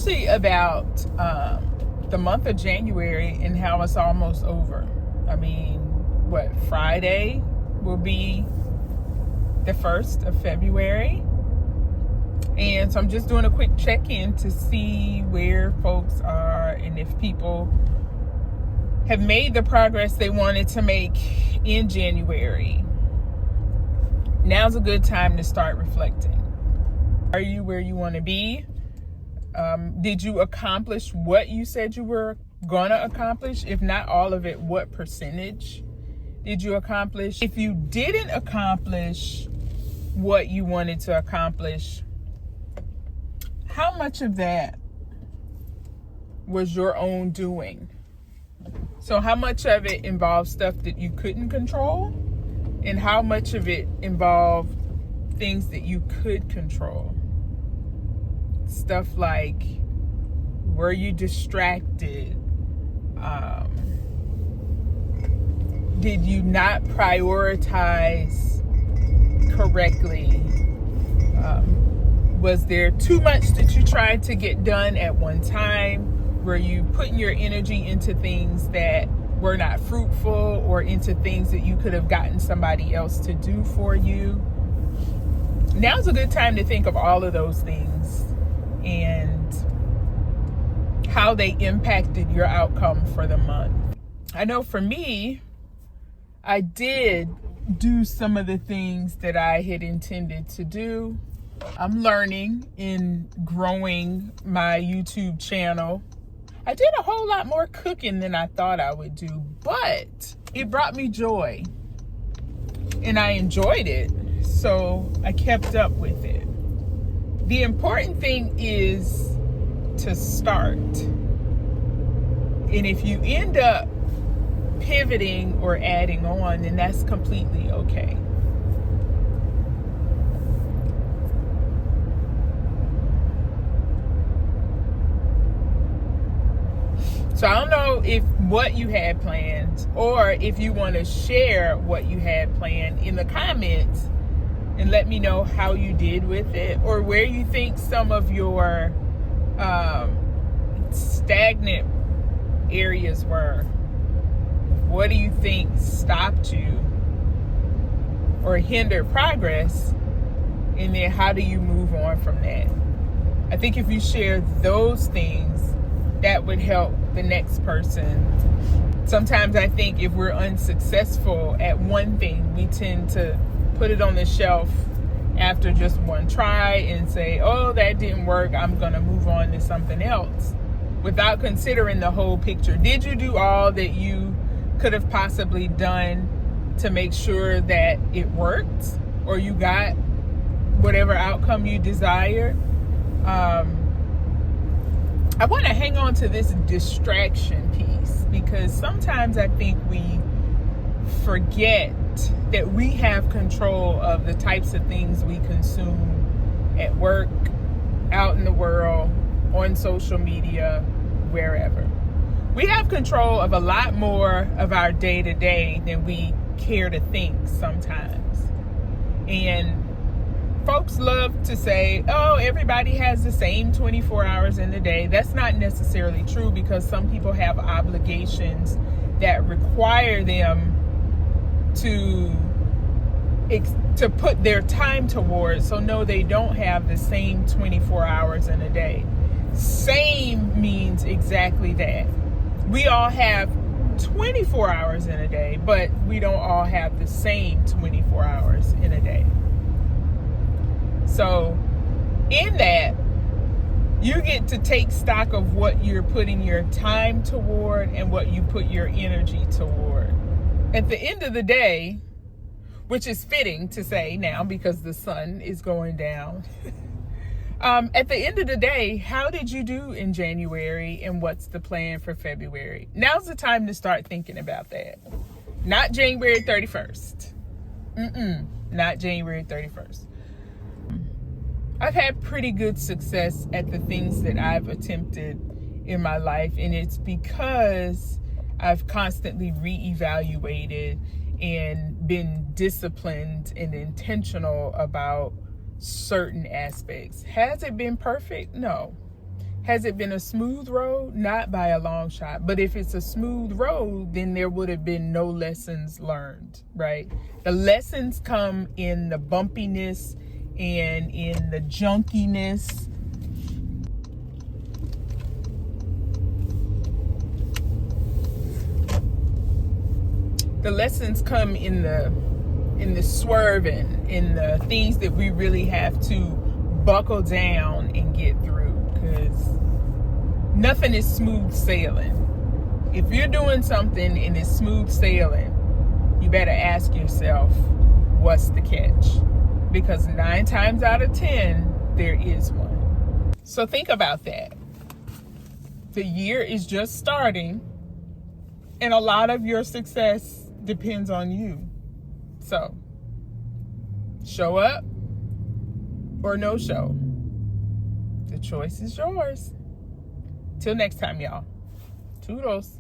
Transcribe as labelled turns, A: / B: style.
A: especially about the month of January and how it's almost over. I mean, Friday will be the 1st of February. And so I'm just doing a quick check-in to see where folks are and if people have made the progress they wanted to make in January. Now's a good time to start reflecting. Are you where you want to be? Did you accomplish what you said you were going to accomplish? If not all of it, what percentage did you accomplish? If you didn't accomplish what you wanted to accomplish, how much of that was your own doing? So how much of it involved stuff that you couldn't control? And how much of it involved things that you could control? Stuff like, were you distracted? Did you not prioritize correctly? Was there too much that you tried to get done at one time? Were you putting your energy into things that were not fruitful, or into things that you could have gotten somebody else to do for you? Now's a good time to think of all of those things and how they impacted your outcome for the month. I know for me, I did do some of the things that I had intended to do. I'm learning in growing my YouTube channel. I did a whole lot more cooking than I thought I would do, but it brought me joy and I enjoyed it, so I kept up with it. The important thing is to start. And if you end up pivoting or adding on, then that's completely okay. So I don't know if what you had planned, or if you want to share what you had planned in the comments and let me know how you did with it, or where you think some of your stagnant areas were. What do you think stopped you or hindered progress? And then how do you move on from that? I think if you share those things, that would help the next person. Sometimes I think if we're unsuccessful at one thing, we tend to put it on the shelf after just one try and say, oh, that didn't work, I'm gonna move on to something else, without considering the whole picture. Did you do all that you could have possibly done to make sure that it worked, or you got whatever outcome you desired? I want to hang on to this distraction piece, because sometimes I think we forget that we have control of the types of things we consume at work, out in the world, on social media, wherever. We have control of a lot more of our day-to-day than we care to think sometimes. And folks love to say, oh, everybody has the same 24 hours in the day. That's not necessarily true, because some people have obligations that require them to put their time towards. So no, they don't have the same 24 hours in a day. Same means exactly that. We all have 24 hours in a day, but we don't all have the same 24 hours in a day. So in that, you get to take stock of what you're putting your time toward and what you put your energy toward. At the end of the day, which is fitting to say now because the sun is going down, at the end of the day, how did you do in January, and what's the plan for February? Now's the time to start thinking about that. Not January 31st. Not January 31st. I've had pretty good success at the things that I've attempted in my life, and it's because I've constantly reevaluated and been disciplined and intentional about certain aspects. Has it been perfect? No. Has it been a smooth road? Not by a long shot. But if it's a smooth road, then there would have been no lessons learned, right? The lessons come in the bumpiness and in the junkiness. The lessons come in the swerving, in the things that we really have to buckle down and get through, because nothing is smooth sailing. If you're doing something and it's smooth sailing, you better ask yourself, what's the catch? Because 9 times out of 10, there is one. So think about that. The year is just starting, and a lot of your success depends on you. So, show up or no show. The choice is yours. Till next time, y'all. Toodles.